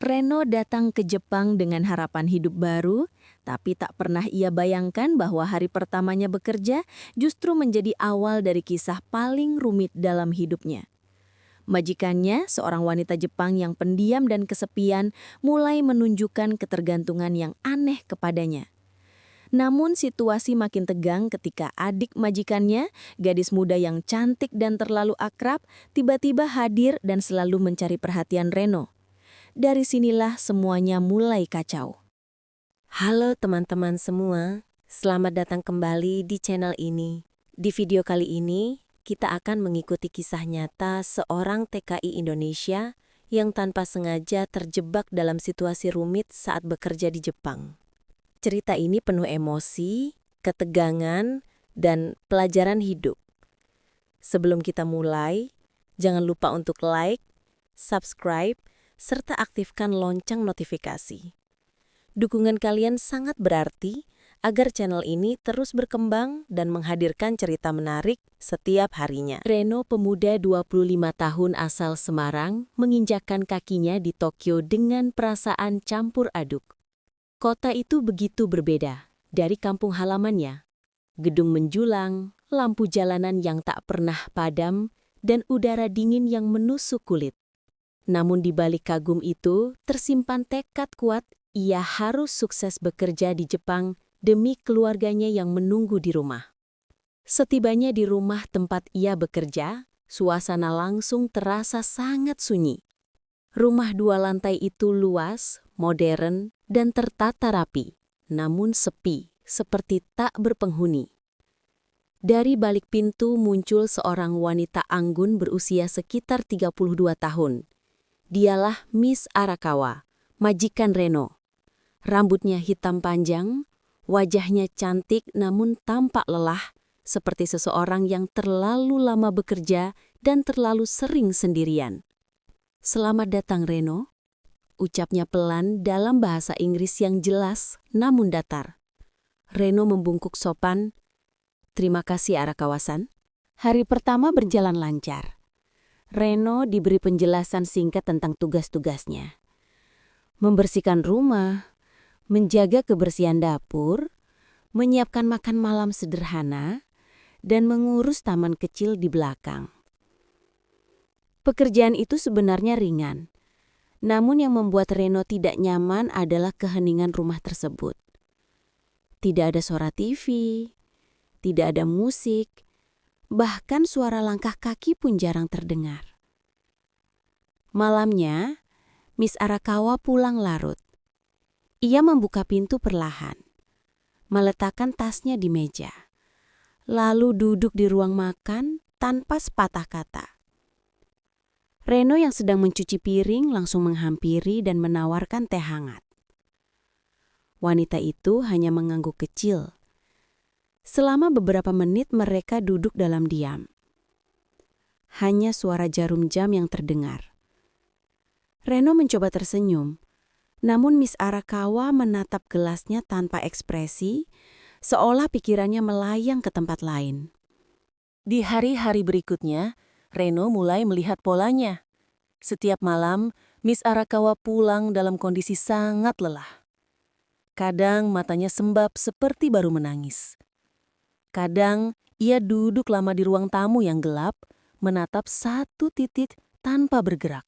Reno datang ke Jepang dengan harapan hidup baru, tapi tak pernah ia bayangkan bahwa hari pertamanya bekerja justru menjadi awal dari kisah paling rumit dalam hidupnya. Majikannya, seorang wanita Jepang yang pendiam dan kesepian, mulai menunjukkan ketergantungan yang aneh kepadanya. Namun situasi makin tegang ketika adik majikannya, gadis muda yang cantik dan terlalu akrab, tiba-tiba hadir dan selalu mencari perhatian Reno. Dari sinilah semuanya mulai kacau. Halo teman-teman semua, selamat datang kembali di channel ini. Di video kali ini, kita akan mengikuti kisah nyata seorang TKI Indonesia yang tanpa sengaja terjebak dalam situasi rumit saat bekerja di Jepang. Cerita ini penuh emosi, ketegangan, dan pelajaran hidup. Sebelum kita mulai, jangan lupa untuk like, subscribe, serta aktifkan lonceng notifikasi. Dukungan kalian sangat berarti agar channel ini terus berkembang dan menghadirkan cerita menarik setiap harinya. Reno, pemuda 25 tahun asal Semarang, menginjakkan kakinya di Tokyo dengan perasaan campur aduk. Kota itu begitu berbeda dari kampung halamannya. Gedung menjulang, lampu jalanan yang tak pernah padam, dan udara dingin yang menusuk kulit. Namun di balik kagum itu, tersimpan tekad kuat, ia harus sukses bekerja di Jepang demi keluarganya yang menunggu di rumah. Setibanya di rumah tempat ia bekerja, suasana langsung terasa sangat sunyi. Rumah 2 lantai itu luas, modern, dan tertata rapi, namun sepi, seperti tak berpenghuni. Dari balik pintu muncul seorang wanita anggun berusia sekitar 32 tahun. Dialah Miss Arakawa, majikan Reno. Rambutnya hitam panjang, wajahnya cantik namun tampak lelah, seperti seseorang yang terlalu lama bekerja dan terlalu sering sendirian. "Selamat datang, Reno," ucapnya pelan dalam bahasa Inggris yang jelas namun datar. Reno membungkuk sopan. "Terima kasih, Arakawa-san." Hari pertama berjalan lancar. Reno diberi penjelasan singkat tentang tugas-tugasnya. Membersihkan rumah, menjaga kebersihan dapur, menyiapkan makan malam sederhana, dan mengurus taman kecil di belakang. Pekerjaan itu sebenarnya ringan, namun yang membuat Reno tidak nyaman adalah keheningan rumah tersebut. Tidak ada suara TV, tidak ada musik, bahkan suara langkah kaki pun jarang terdengar. Malamnya, Miss Arakawa pulang larut. Ia membuka pintu perlahan, meletakkan tasnya di meja, lalu duduk di ruang makan tanpa sepatah kata. Reno yang sedang mencuci piring langsung menghampiri dan menawarkan teh hangat. Wanita itu hanya mengangguk kecil. Selama beberapa menit mereka duduk dalam diam. Hanya suara jarum jam yang terdengar. Reno mencoba tersenyum, namun Miss Arakawa menatap gelasnya tanpa ekspresi, seolah pikirannya melayang ke tempat lain. Di hari-hari berikutnya, Reno mulai melihat polanya. Setiap malam, Miss Arakawa pulang dalam kondisi sangat lelah. Kadang matanya sembab seperti baru menangis. Kadang ia duduk lama di ruang tamu yang gelap, menatap satu titik tanpa bergerak.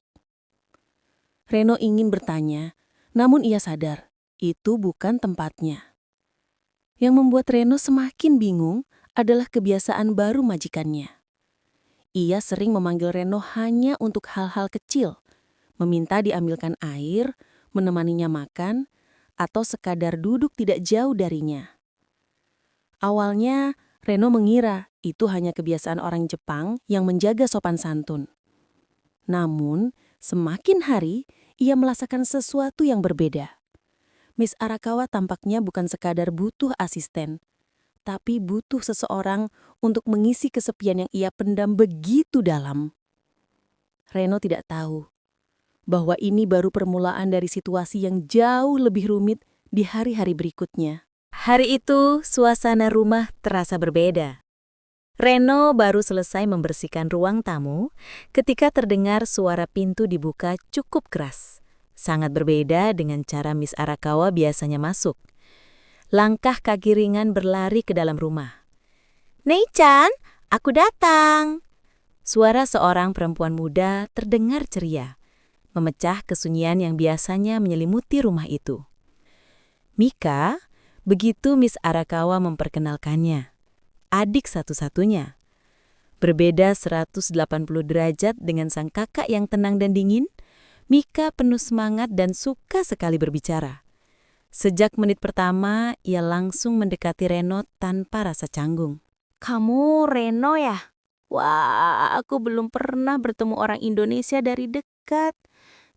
Reno ingin bertanya, namun ia sadar itu bukan tempatnya. Yang membuat Reno semakin bingung adalah kebiasaan baru majikannya. Ia sering memanggil Reno hanya untuk hal-hal kecil, meminta diambilkan air, menemaninya makan, atau sekadar duduk tidak jauh darinya. Awalnya, Reno mengira itu hanya kebiasaan orang Jepang yang menjaga sopan santun. Namun, semakin hari, ia merasakan sesuatu yang berbeda. Miss Arakawa tampaknya bukan sekadar butuh asisten, tapi butuh seseorang untuk mengisi kesepian yang ia pendam begitu dalam. Reno tidak tahu bahwa ini baru permulaan dari situasi yang jauh lebih rumit di hari-hari berikutnya. Hari itu, suasana rumah terasa berbeda. Reno baru selesai membersihkan ruang tamu ketika terdengar suara pintu dibuka cukup keras. Sangat berbeda dengan cara Miss Arakawa biasanya masuk. Langkah kaki ringan berlari ke dalam rumah. "Nei-chan, aku datang!" Suara seorang perempuan muda terdengar ceria, memecah kesunyian yang biasanya menyelimuti rumah itu. Mika, begitu Miss Arakawa memperkenalkannya. Adik satu-satunya. Berbeda 180 derajat dengan sang kakak yang tenang dan dingin, Mika penuh semangat dan suka sekali berbicara. Sejak menit pertama, ia langsung mendekati Reno tanpa rasa canggung. Kamu Reno ya? Wah, aku belum pernah bertemu orang Indonesia dari dekat.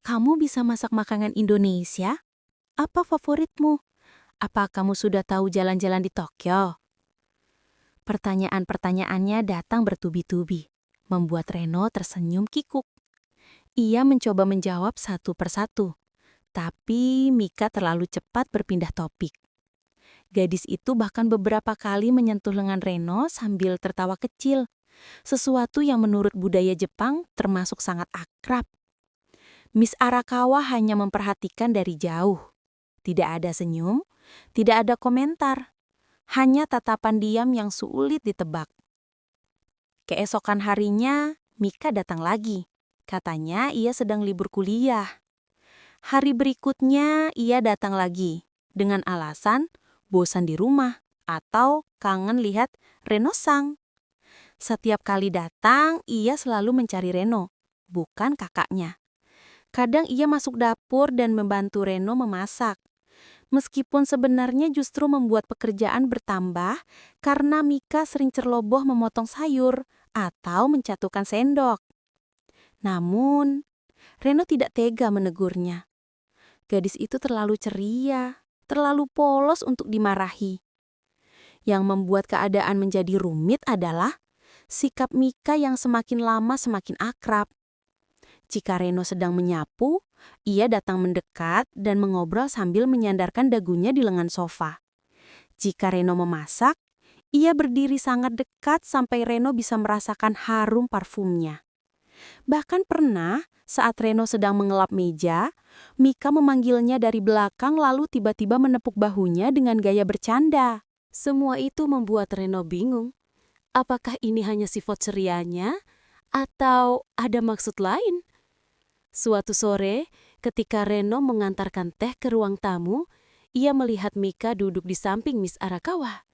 Kamu bisa masak makanan Indonesia? Apa favoritmu? Apa kamu sudah tahu jalan-jalan di Tokyo? Pertanyaan-pertanyaannya datang bertubi-tubi, membuat Reno tersenyum kikuk. Ia mencoba menjawab satu persatu, tapi Mika terlalu cepat berpindah topik. Gadis itu bahkan beberapa kali menyentuh lengan Reno sambil tertawa kecil, sesuatu yang menurut budaya Jepang termasuk sangat akrab. Miss Arakawa hanya memperhatikan dari jauh. Tidak ada senyum, tidak ada komentar, hanya tatapan diam yang sulit ditebak. Keesokan harinya, Mika datang lagi. Katanya ia sedang libur kuliah. Hari berikutnya ia datang lagi dengan alasan bosan di rumah atau kangen lihat Reno-sang. Setiap kali datang, ia selalu mencari Reno, bukan kakaknya. Kadang ia masuk dapur dan membantu Reno memasak. Meskipun sebenarnya justru membuat pekerjaan bertambah karena Mika sering ceroboh memotong sayur atau menjatuhkan sendok. Namun, Reno tidak tega menegurnya. Gadis itu terlalu ceria, terlalu polos untuk dimarahi. Yang membuat keadaan menjadi rumit adalah sikap Mika yang semakin lama semakin akrab. Jika Reno sedang menyapu, ia datang mendekat dan mengobrol sambil menyandarkan dagunya di lengan sofa. Jika Reno memasak, ia berdiri sangat dekat sampai Reno bisa merasakan harum parfumnya. Bahkan pernah, saat Reno sedang mengelap meja, Mika memanggilnya dari belakang lalu tiba-tiba menepuk bahunya dengan gaya bercanda. Semua itu membuat Reno bingung. Apakah ini hanya sifat cerianya, atau ada maksud lain? Suatu sore, ketika Reno mengantarkan teh ke ruang tamu, ia melihat Mika duduk di samping Miss Arakawa.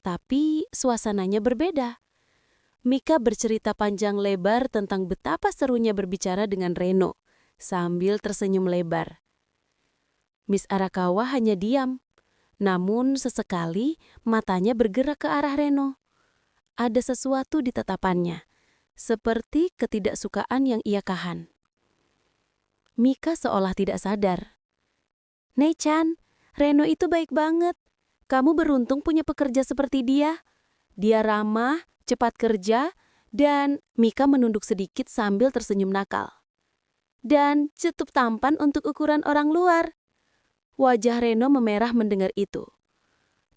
Tapi suasananya berbeda. Mika bercerita panjang lebar tentang betapa serunya berbicara dengan Reno, sambil tersenyum lebar. Miss Arakawa hanya diam, namun sesekali matanya bergerak ke arah Reno. Ada sesuatu di tatapannya, seperti ketidaksukaan yang ia kahan. Mika seolah tidak sadar. "Nei-chan, Reno itu baik banget. Kamu beruntung punya pekerja seperti dia. Dia ramah, cepat kerja, dan..." Mika menunduk sedikit sambil tersenyum nakal. "Dan cukup tampan untuk ukuran orang luar." Wajah Reno memerah mendengar itu.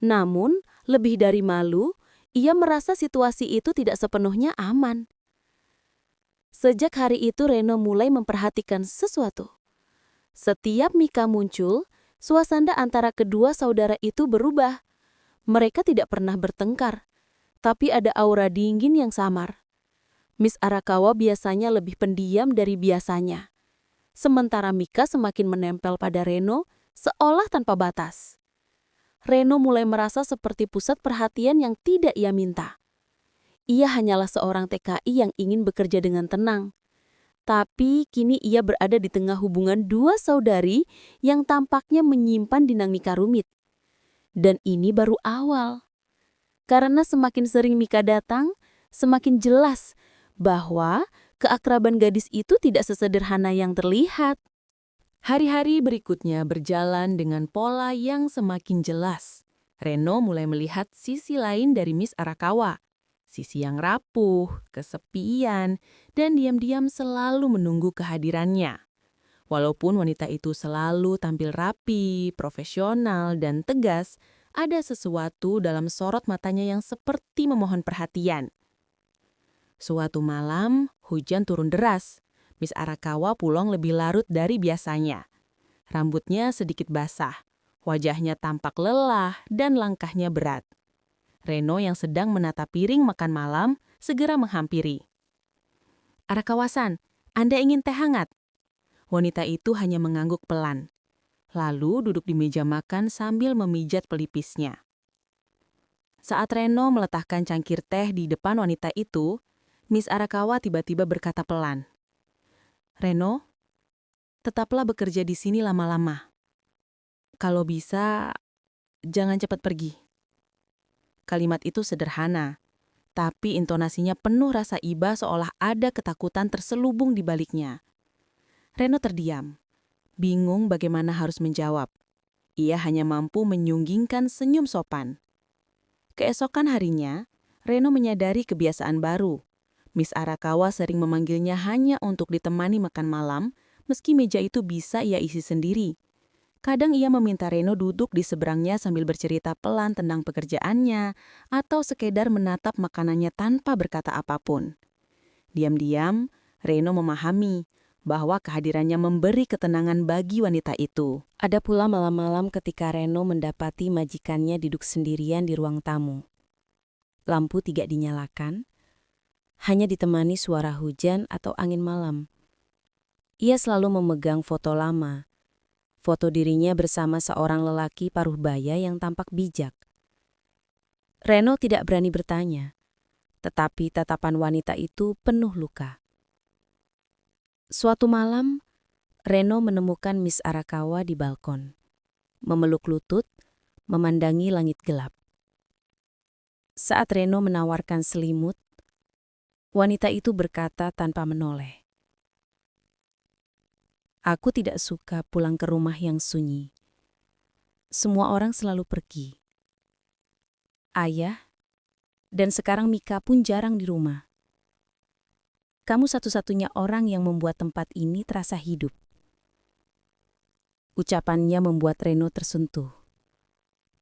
Namun, lebih dari malu, ia merasa situasi itu tidak sepenuhnya aman. Sejak hari itu Reno mulai memperhatikan sesuatu. Setiap Mika muncul, suasana antara kedua saudara itu berubah. Mereka tidak pernah bertengkar, tapi ada aura dingin yang samar. Miss Arakawa biasanya lebih pendiam dari biasanya. Sementara Mika semakin menempel pada Reno, seolah tanpa batas. Reno mulai merasa seperti pusat perhatian yang tidak ia minta. Ia hanyalah seorang TKI yang ingin bekerja dengan tenang. Tapi kini ia berada di tengah hubungan dua saudari yang tampaknya menyimpan dinamika rumit. Dan ini baru awal. Karena semakin sering Mika datang, semakin jelas bahwa keakraban gadis itu tidak sesederhana yang terlihat. Hari-hari berikutnya berjalan dengan pola yang semakin jelas. Reno mulai melihat sisi lain dari Miss Arakawa. Sisi yang rapuh, kesepian, dan diam-diam selalu menunggu kehadirannya. Walaupun wanita itu selalu tampil rapi, profesional, dan tegas, ada sesuatu dalam sorot matanya yang seperti memohon perhatian. Suatu malam, hujan turun deras. Miss Arakawa pulang lebih larut dari biasanya. Rambutnya sedikit basah, wajahnya tampak lelah dan langkahnya berat. Reno yang sedang menata piring makan malam segera menghampiri. "Arakawa-san, Anda ingin teh hangat?" Wanita itu hanya mengangguk pelan, lalu duduk di meja makan sambil memijat pelipisnya. Saat Reno meletakkan cangkir teh di depan wanita itu, Miss Arakawa tiba-tiba berkata pelan, "Reno, tetaplah bekerja di sini lama-lama. Kalau bisa, jangan cepat pergi." Kalimat itu sederhana, tapi intonasinya penuh rasa iba seolah ada ketakutan terselubung di baliknya. Reno terdiam, bingung bagaimana harus menjawab. Ia hanya mampu menyunggingkan senyum sopan. Keesokan harinya, Reno menyadari kebiasaan baru. Miss Arakawa sering memanggilnya hanya untuk ditemani makan malam, meski meja itu bisa ia isi sendiri. Kadang ia meminta Reno duduk di seberangnya sambil bercerita pelan tentang pekerjaannya, atau sekedar menatap makanannya tanpa berkata apapun. Diam-diam, Reno memahami bahwa kehadirannya memberi ketenangan bagi wanita itu. Ada pula malam-malam ketika Reno mendapati majikannya duduk sendirian di ruang tamu. Lampu tidak dinyalakan, hanya ditemani suara hujan atau angin malam. Ia selalu memegang foto lama, foto dirinya bersama seorang lelaki paruh baya yang tampak bijak. Reno tidak berani bertanya, tetapi tatapan wanita itu penuh luka. Suatu malam, Reno menemukan Miss Arakawa di balkon, memeluk lutut, memandangi langit gelap. Saat Reno menawarkan selimut, wanita itu berkata tanpa menoleh, "Aku tidak suka pulang ke rumah yang sunyi. Semua orang selalu pergi. Ayah, dan sekarang Mika pun jarang di rumah. Kamu satu-satunya orang yang membuat tempat ini terasa hidup." Ucapannya membuat Reno tersentuh,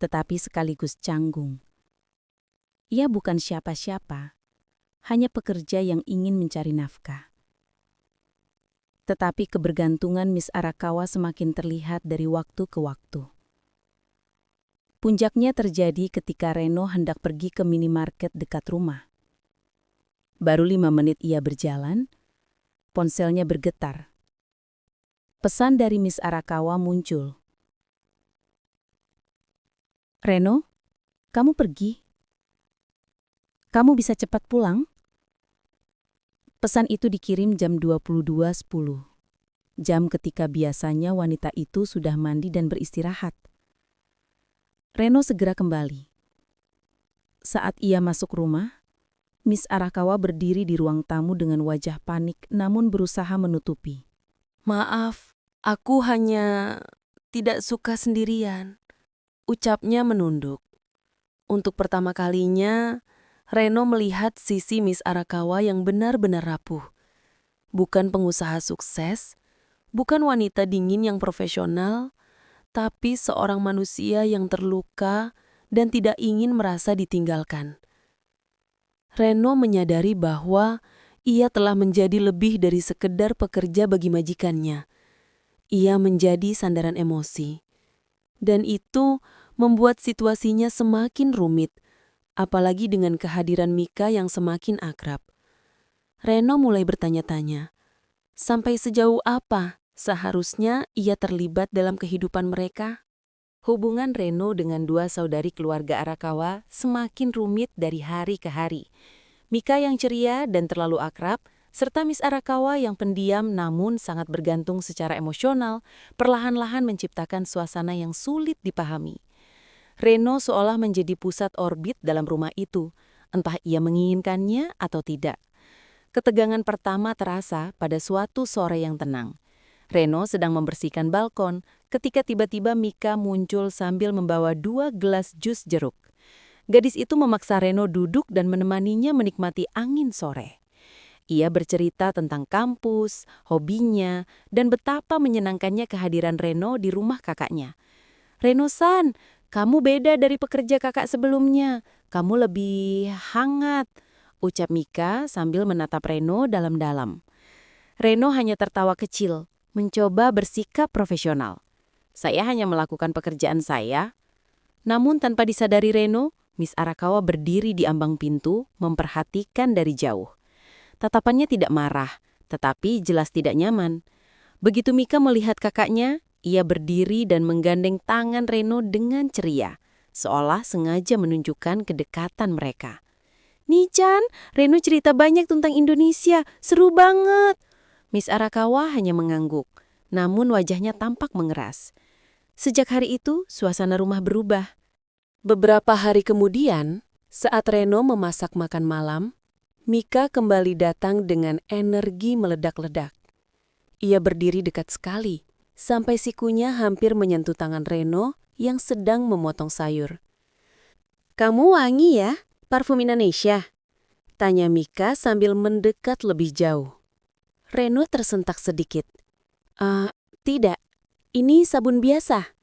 tetapi sekaligus canggung. Ia bukan siapa-siapa, hanya pekerja yang ingin mencari nafkah. Tetapi kebergantungan Miss Arakawa semakin terlihat dari waktu ke waktu. Puncaknya terjadi ketika Reno hendak pergi ke minimarket dekat rumah. Baru 5 menit ia berjalan, ponselnya bergetar. Pesan dari Miss Arakawa muncul. "Reno, kamu pergi? Kamu bisa cepat pulang?" Pesan itu dikirim jam 22.10, jam ketika biasanya wanita itu sudah mandi dan beristirahat. Reno segera kembali. Saat ia masuk rumah, Miss Arakawa berdiri di ruang tamu dengan wajah panik namun berusaha menutupi. "Maaf, aku hanya tidak suka sendirian," ucapnya menunduk. Untuk pertama kalinya, Reno melihat sisi Miss Arakawa yang benar-benar rapuh. Bukan pengusaha sukses, bukan wanita dingin yang profesional, tapi seorang manusia yang terluka dan tidak ingin merasa ditinggalkan. Reno menyadari bahwa ia telah menjadi lebih dari sekedar pekerja bagi majikannya. Ia menjadi sandaran emosi. Dan itu membuat situasinya semakin rumit, apalagi dengan kehadiran Mika yang semakin akrab. Reno mulai bertanya-tanya, sampai sejauh apa seharusnya ia terlibat dalam kehidupan mereka? Hubungan Reno dengan dua saudari keluarga Arakawa semakin rumit dari hari ke hari. Mika yang ceria dan terlalu akrab, serta Miss Arakawa yang pendiam namun sangat bergantung secara emosional, perlahan-lahan menciptakan suasana yang sulit dipahami. Reno seolah menjadi pusat orbit dalam rumah itu, entah ia menginginkannya atau tidak. Ketegangan pertama terasa pada suatu sore yang tenang. Reno sedang membersihkan balkon ketika tiba-tiba Mika muncul sambil membawa 2 gelas jus jeruk. Gadis itu memaksa Reno duduk dan menemaninya menikmati angin sore. Ia bercerita tentang kampus, hobinya, dan betapa menyenangkannya kehadiran Reno di rumah kakaknya. "Reno-san, kamu beda dari pekerja kakak sebelumnya. Kamu lebih hangat," ucap Mika sambil menatap Reno dalam-dalam. Reno hanya tertawa kecil, mencoba bersikap profesional. Saya hanya melakukan pekerjaan saya. Namun tanpa disadari Reno, Miss Arakawa berdiri di ambang pintu, memperhatikan dari jauh. Tatapannya tidak marah, tetapi jelas tidak nyaman. Begitu Mika melihat kakaknya, ia berdiri dan menggandeng tangan Reno dengan ceria, seolah sengaja menunjukkan kedekatan mereka. "Nichan, Reno cerita banyak tentang Indonesia, seru banget." Miss Arakawa hanya mengangguk, namun wajahnya tampak mengeras. Sejak hari itu, suasana rumah berubah. Beberapa hari kemudian, saat Reno memasak makan malam, Mika kembali datang dengan energi meledak-ledak. Ia berdiri dekat sekali, sampai sikunya hampir menyentuh tangan Reno yang sedang memotong sayur. "Kamu wangi ya, parfum Indonesia?" tanya Mika sambil mendekat lebih jauh. Reno tersentak sedikit. Tidak, ini sabun biasa."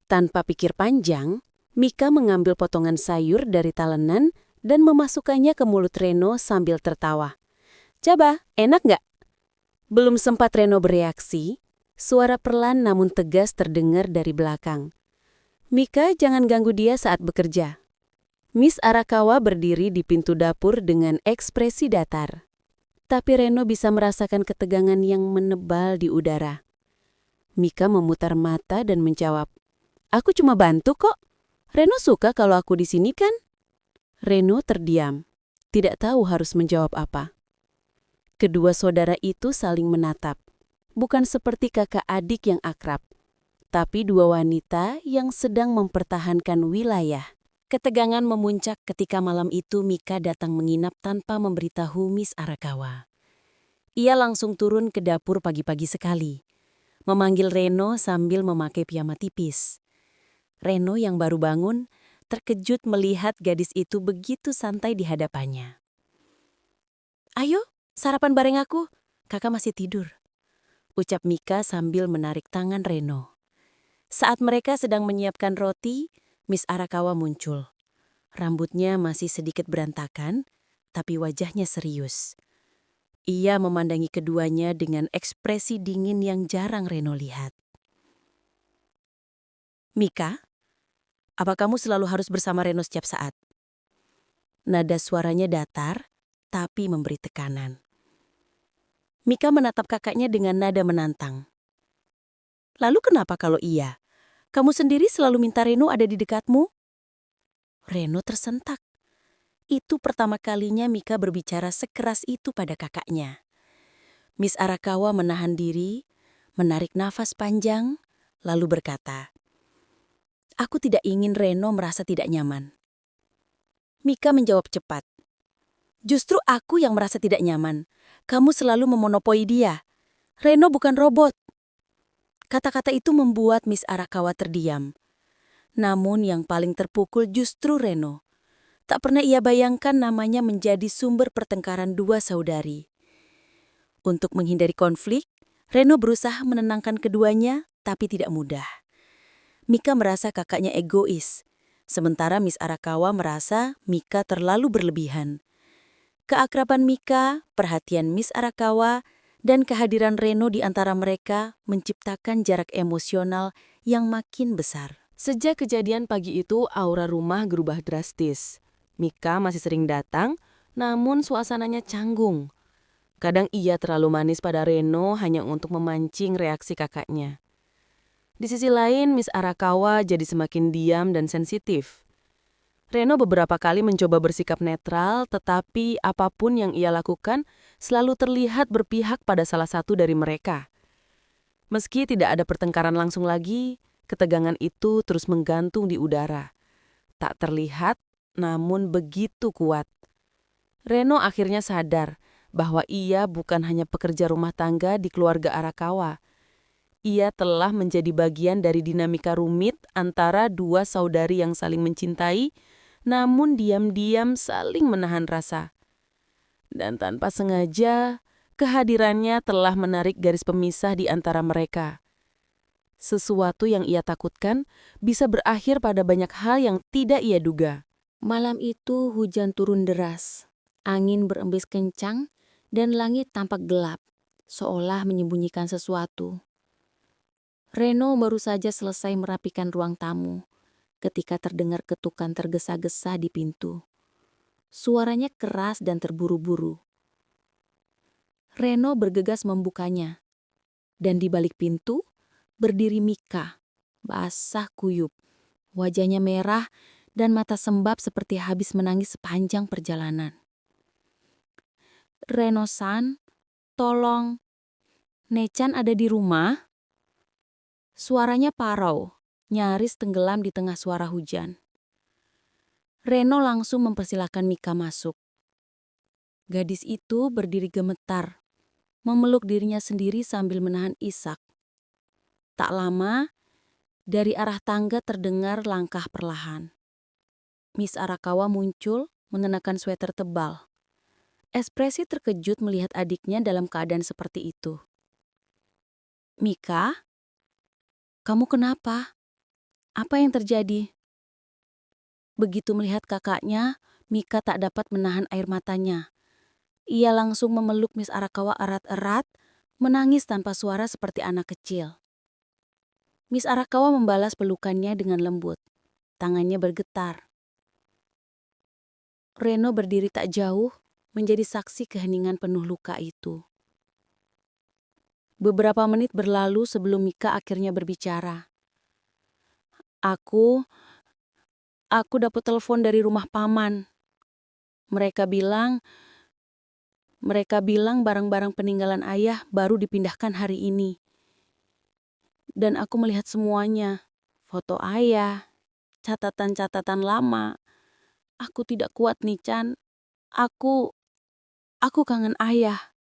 Tanpa pikir panjang, Mika mengambil potongan sayur dari talenan dan memasukkannya ke mulut Reno sambil tertawa. "Coba, enak nggak?" Belum sempat Reno bereaksi, suara perlahan namun tegas terdengar dari belakang. "Mika, jangan ganggu dia saat bekerja." Miss Arakawa berdiri di pintu dapur dengan ekspresi datar. Tapi Reno bisa merasakan ketegangan yang menebal di udara. Mika memutar mata dan menjawab, "Aku cuma bantu kok. Reno suka kalau aku di sini kan?" Reno terdiam, tidak tahu harus menjawab apa. Kedua saudara itu saling menatap, bukan seperti kakak adik yang akrab, tapi dua wanita yang sedang mempertahankan wilayah. Ketegangan memuncak ketika malam itu Mika datang menginap tanpa memberitahu Miss Arakawa. Ia langsung turun ke dapur pagi-pagi sekali, memanggil Reno sambil memakai piyama tipis. Reno yang baru bangun terkejut melihat gadis itu begitu santai di hadapannya. "Ayo, sarapan bareng aku, kakak masih tidur," ucap Mika sambil menarik tangan Reno. Saat mereka sedang menyiapkan roti, Miss Arakawa muncul. Rambutnya masih sedikit berantakan, tapi wajahnya serius. Ia memandangi keduanya dengan ekspresi dingin yang jarang Reno lihat. "Mika, apa kamu selalu harus bersama Reno setiap saat?" Nada suaranya datar, tapi memberi tekanan. Mika menatap kakaknya dengan nada menantang. "Lalu kenapa kalau iya? Kamu sendiri selalu minta Reno ada di dekatmu?" Reno tersentak. Itu pertama kalinya Mika berbicara sekeras itu pada kakaknya. Miss Arakawa menahan diri, menarik nafas panjang, lalu berkata, "Aku tidak ingin Reno merasa tidak nyaman." Mika menjawab cepat, "Justru aku yang merasa tidak nyaman. Kamu selalu memonopoli dia. Reno bukan robot." Kata-kata itu membuat Miss Arakawa terdiam. Namun yang paling terpukul justru Reno. Tak pernah ia bayangkan namanya menjadi sumber pertengkaran dua saudari. Untuk menghindari konflik, Reno berusaha menenangkan keduanya, tapi tidak mudah. Mika merasa kakaknya egois, sementara Miss Arakawa merasa Mika terlalu berlebihan. Keakraban Mika, perhatian Miss Arakawa, dan kehadiran Reno di antara mereka menciptakan jarak emosional yang makin besar. Sejak kejadian pagi itu, aura rumah berubah drastis. Mika masih sering datang, namun suasananya canggung. Kadang ia terlalu manis pada Reno hanya untuk memancing reaksi kakaknya. Di sisi lain, Miss Arakawa jadi semakin diam dan sensitif. Reno beberapa kali mencoba bersikap netral, tetapi apapun yang ia lakukan selalu terlihat berpihak pada salah satu dari mereka. Meski tidak ada pertengkaran langsung lagi, ketegangan itu terus menggantung di udara. Tak terlihat, namun begitu kuat. Reno akhirnya sadar bahwa ia bukan hanya pekerja rumah tangga di keluarga Arakawa. Ia telah menjadi bagian dari dinamika rumit antara dua saudari yang saling mencintai, namun diam-diam saling menahan rasa. Dan tanpa sengaja, kehadirannya telah menarik garis pemisah di antara mereka. Sesuatu yang ia takutkan bisa berakhir pada banyak hal yang tidak ia duga. Malam itu hujan turun deras, angin berembus kencang, dan langit tampak gelap, seolah menyembunyikan sesuatu. Reno baru saja selesai merapikan ruang tamu ketika terdengar ketukan tergesa-gesa di pintu. Suaranya keras dan terburu-buru. Reno bergegas membukanya. Dan di balik pintu berdiri Mika, basah kuyup. Wajahnya merah dan mata sembab seperti habis menangis sepanjang perjalanan. "Reno-san, tolong. Nechan ada di rumah?" Suaranya parau, nyaris tenggelam di tengah suara hujan. Reno langsung mempersilahkan Mika masuk. Gadis itu berdiri gemetar, memeluk dirinya sendiri sambil menahan isak. Tak lama, dari arah tangga terdengar langkah perlahan. Miss Arakawa muncul mengenakan sweater tebal. Ekspresi terkejut melihat adiknya dalam keadaan seperti itu. "Mika, kamu kenapa? Apa yang terjadi?" Begitu melihat kakaknya, Mika tak dapat menahan air matanya. Ia langsung memeluk Miss Arakawa erat-erat, menangis tanpa suara seperti anak kecil. Miss Arakawa membalas pelukannya dengan lembut. Tangannya bergetar. Reno berdiri tak jauh, menjadi saksi keheningan penuh luka itu. Beberapa menit berlalu sebelum Mika akhirnya berbicara. Aku dapat telepon dari rumah paman. Mereka bilang barang-barang peninggalan ayah baru dipindahkan hari ini. Dan aku melihat semuanya. Foto ayah, catatan-catatan lama. Aku tidak kuat nih, Chan. Aku kangen ayah.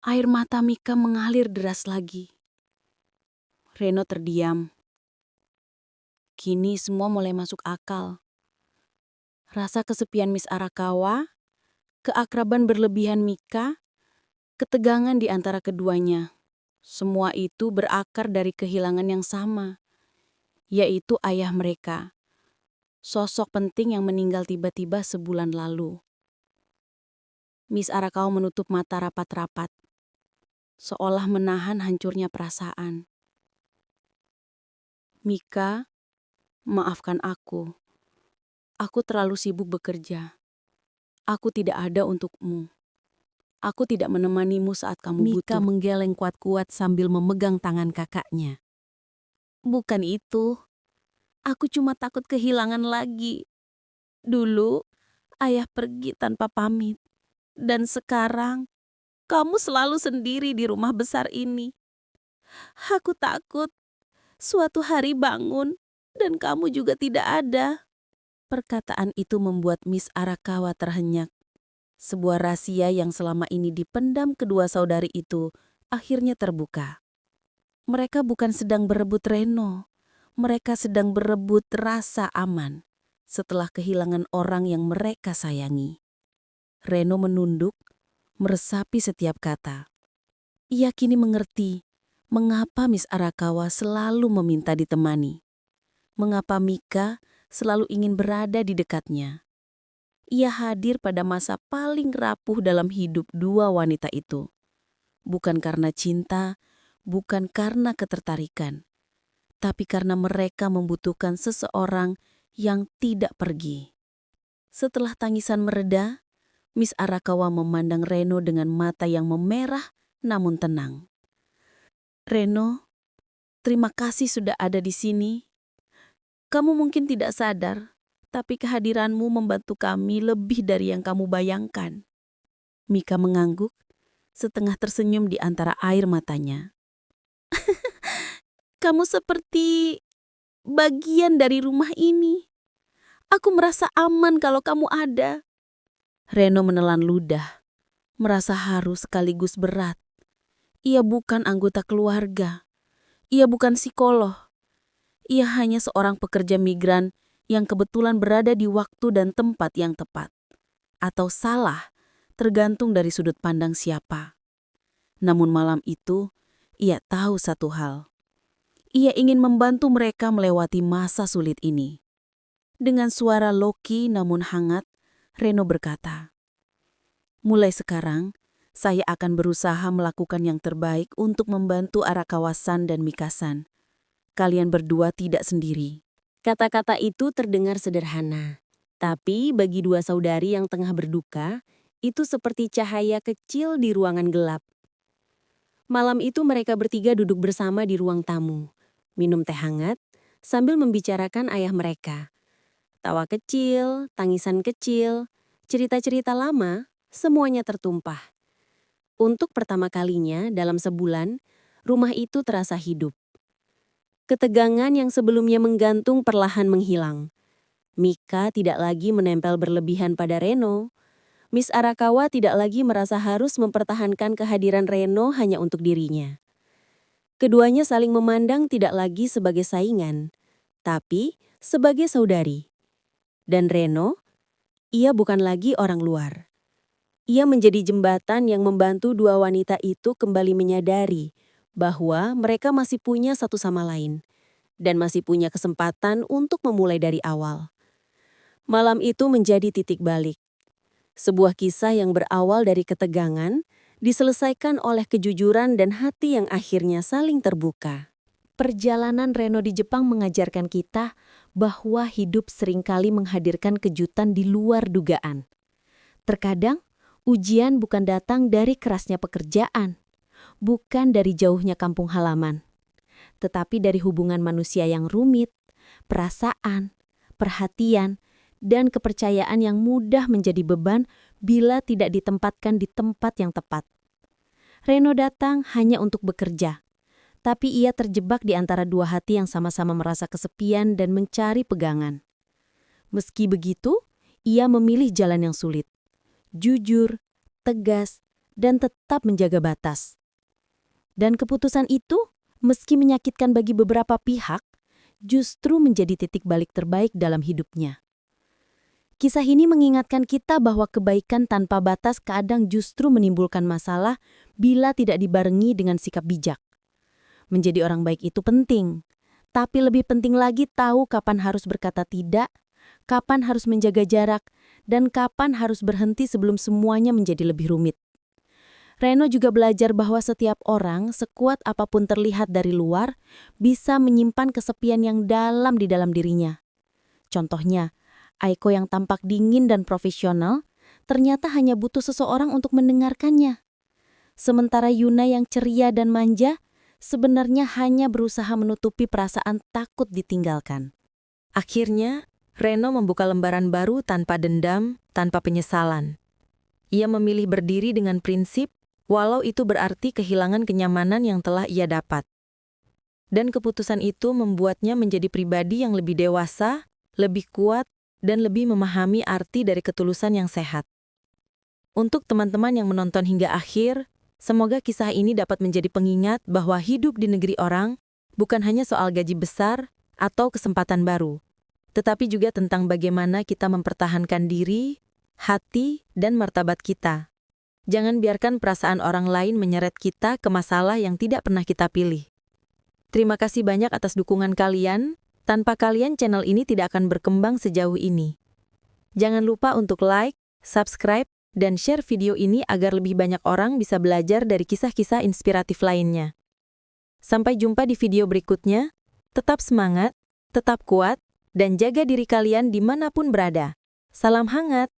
Air mata Mika mengalir deras lagi. Reno terdiam. Kini semua mulai masuk akal. Rasa kesepian Miss Arakawa, keakraban berlebihan Mika, ketegangan di antara keduanya. Semua itu berakar dari kehilangan yang sama, yaitu ayah mereka. Sosok penting yang meninggal tiba-tiba sebulan lalu. Miss Arakawa menutup mata rapat-rapat, seolah menahan hancurnya perasaan. Mika, maafkan aku. Aku terlalu sibuk bekerja. Aku tidak ada untukmu. Aku tidak menemanimu saat kamu butuh. Mika menggeleng kuat-kuat sambil memegang tangan kakaknya. Bukan itu. Aku cuma takut kehilangan lagi. Dulu, ayah pergi tanpa pamit. Dan sekarang, kamu selalu sendiri di rumah besar ini. Aku takut suatu hari bangun dan kamu juga tidak ada. Perkataan itu membuat Miss Arakawa terhenyak. Sebuah rahasia yang selama ini dipendam kedua saudari itu akhirnya terbuka. Mereka bukan sedang berebut Reno. Mereka sedang berebut rasa aman setelah kehilangan orang yang mereka sayangi. Reno menunduk, meresapi setiap kata. Ia kini mengerti mengapa Miss Arakawa selalu meminta ditemani. Mengapa Mika selalu ingin berada di dekatnya. Ia hadir pada masa paling rapuh dalam hidup dua wanita itu. Bukan karena cinta, bukan karena ketertarikan, tapi karena mereka membutuhkan seseorang yang tidak pergi. Setelah tangisan mereda, Miss Arakawa memandang Reno dengan mata yang memerah namun tenang. Reno, terima kasih sudah ada di sini. Kamu mungkin tidak sadar, tapi kehadiranmu membantu kami lebih dari yang kamu bayangkan. Mika mengangguk, setengah tersenyum di antara air matanya. Kamu seperti bagian dari rumah ini. Aku merasa aman kalau kamu ada. Reno menelan ludah, merasa haru sekaligus berat. Ia bukan anggota keluarga. Ia bukan psikolog. Ia hanya seorang pekerja migran yang kebetulan berada di waktu dan tempat yang tepat. Atau salah, tergantung dari sudut pandang siapa. Namun malam itu, ia tahu satu hal. Ia ingin membantu mereka melewati masa sulit ini. Dengan suara loki namun hangat, Reno berkata, mulai sekarang, Saya akan berusaha melakukan yang terbaik untuk membantu Arakawa-san dan Mika-san. Kalian berdua tidak sendiri. Kata-kata itu terdengar sederhana, tapi bagi dua saudari yang tengah berduka, itu seperti cahaya kecil di ruangan gelap. Malam itu mereka bertiga duduk bersama di ruang tamu, minum teh hangat, sambil membicarakan ayah mereka. Tawa kecil, tangisan kecil, cerita-cerita lama, semuanya tertumpah. Untuk pertama kalinya dalam sebulan, rumah itu terasa hidup. Ketegangan yang sebelumnya menggantung perlahan menghilang. Mika tidak lagi menempel berlebihan pada Reno. Miss Arakawa tidak lagi merasa harus mempertahankan kehadiran Reno hanya untuk dirinya. Keduanya saling memandang tidak lagi sebagai saingan, tapi sebagai saudari. Dan Reno, ia bukan lagi orang luar. Ia menjadi jembatan yang membantu dua wanita itu kembali menyadari bahwa mereka masih punya satu sama lain dan masih punya kesempatan untuk memulai dari awal. Malam itu menjadi titik balik. Sebuah kisah yang berawal dari ketegangan diselesaikan oleh kejujuran dan hati yang akhirnya saling terbuka. Perjalanan Reno di Jepang mengajarkan kita bahwa hidup seringkali menghadirkan kejutan di luar dugaan. Terkadang, ujian bukan datang dari kerasnya pekerjaan, bukan dari jauhnya kampung halaman, tetapi dari hubungan manusia yang rumit, perasaan, perhatian, dan kepercayaan yang mudah menjadi beban bila tidak ditempatkan di tempat yang tepat. Reno datang hanya untuk bekerja, tapi ia terjebak di antara dua hati yang sama-sama merasa kesepian dan mencari pegangan. Meski begitu, ia memilih jalan yang sulit. Jujur, tegas, dan tetap menjaga batas. Dan keputusan itu, meski menyakitkan bagi beberapa pihak, justru menjadi titik balik terbaik dalam hidupnya. Kisah ini mengingatkan kita bahwa kebaikan tanpa batas kadang justru menimbulkan masalah bila tidak dibarengi dengan sikap bijak. Menjadi orang baik itu penting, tapi lebih penting lagi tahu kapan harus berkata tidak, kapan harus menjaga jarak, dan kapan harus berhenti sebelum semuanya menjadi lebih rumit. Reno juga belajar bahwa setiap orang, sekuat apapun terlihat dari luar, bisa menyimpan kesepian yang dalam di dalam dirinya. Contohnya, Aiko yang tampak dingin dan profesional, ternyata hanya butuh seseorang untuk mendengarkannya. Sementara Yuna yang ceria dan manja, sebenarnya hanya berusaha menutupi perasaan takut ditinggalkan. Akhirnya, Reno membuka lembaran baru tanpa dendam, tanpa penyesalan. Ia memilih berdiri dengan prinsip, walau itu berarti kehilangan kenyamanan yang telah ia dapat. Dan keputusan itu membuatnya menjadi pribadi yang lebih dewasa, lebih kuat, dan lebih memahami arti dari ketulusan yang sehat. Untuk teman-teman yang menonton hingga akhir, semoga kisah ini dapat menjadi pengingat bahwa hidup di negeri orang bukan hanya soal gaji besar atau kesempatan baru, tetapi juga tentang bagaimana kita mempertahankan diri, hati, dan martabat kita. Jangan biarkan perasaan orang lain menyeret kita ke masalah yang tidak pernah kita pilih. Terima kasih banyak atas dukungan kalian. Tanpa kalian channel ini tidak akan berkembang sejauh ini. Jangan lupa untuk like, subscribe, dan share video ini agar lebih banyak orang bisa belajar dari kisah-kisah inspiratif lainnya. Sampai jumpa di video berikutnya. Tetap semangat, tetap kuat, dan jaga diri kalian dimanapun berada. Salam hangat!